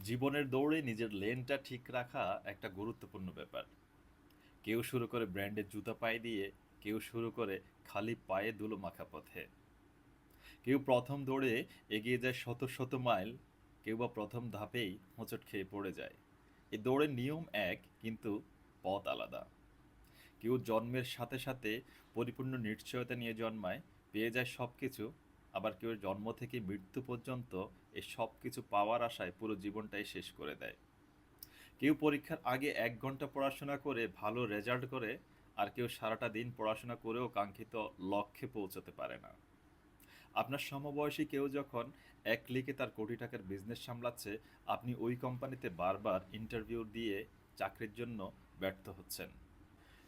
জীবনের দৌড়ে নিজের লেনটা ঠিক রাখা একটা গুরুত্বপূর্ণ ব্যাপার। কেউ শুরু করে ব্র্যান্ডের জুতা পায়ে দিয়ে, কেউ শুরু করে খালি পায়ে ধুলো মাখা পথে। কেউ প্রথম দৌড়ে এগিয়ে যায় শত শত মাইল, কেউ বা প্রথম ধাপেই হোঁচট খেয়ে পড়ে যায়। এই দৌড়ের নিয়ম এক, কিন্তু পথ আলাদা। কেউ জন্মের সাথে সাথে পরিপূর্ণ নিশ্চয়তা নিয়ে জন্মায়, পেয়ে যায় সব কিছু। আবার কেউ জন্ম থেকে মৃত্যু পর্যন্ত এই সব কিছু পাওয়ার আশায় পুরো জীবনটাই শেষ করে দেয়। কেউ পরীক্ষার আগে ১ ঘন্টা পড়াশোনা করে ভালো রেজাল্ট করে, আর কেউ সারাটা দিন পড়াশোনা করেও কাঙ্ক্ষিত লক্ষ্যে পৌঁছাতে পারে না। আপনার সমবয়সী কেউ যখন ১ ক্লিকে তার কোটি টাকার বিজনেস সামলাচ্ছে, আপনি ওই কোম্পানিতে বারবার ইন্টারভিউ দিয়ে চাকরির জন্য ব্যর্থ হচ্ছেন।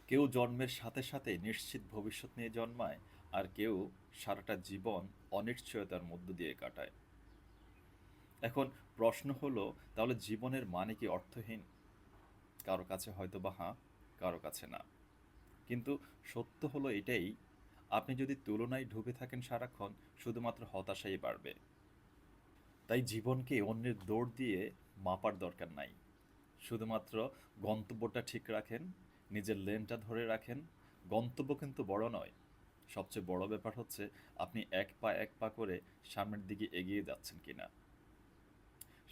কেউ জন্মের সাথে সাথে নিশ্চিত ভবিষ্যৎ নিয়ে জন্মায়, আর কেউ সারাটা জীবন অনিশ্চয়তার মধ্য দিয়ে কাটায়। এখন প্রশ্ন হলো, তাহলে জীবনের মানে কি অর্থহীন? কারো কাছে হয়তো বা হ্যাঁ, কারো কাছে না। কিন্তু সত্য হলো এটাই, আপনি যদি তুলনায় ডুবে থাকেন সারাক্ষণ, শুধুমাত্র হতাশাই বাড়বে। তাই জীবনকে অন্যের দৌড় দিয়ে মাপার দরকার নাই। শুধুমাত্র গন্তব্যটা ঠিক রাখেন, নিজের লেনটা ধরে রাখেন। গন্তব্য কিন্তু বড় নয়, সবচেয়ে বড় ব্যাপার হচ্ছে আপনি এক পা এক পা করে সামনের দিকে এগিয়ে যাচ্ছেন কিনা।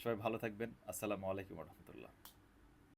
সবাই ভালো থাকবেন। আসসালামু আলাইকুম রহমতুল্লাহ।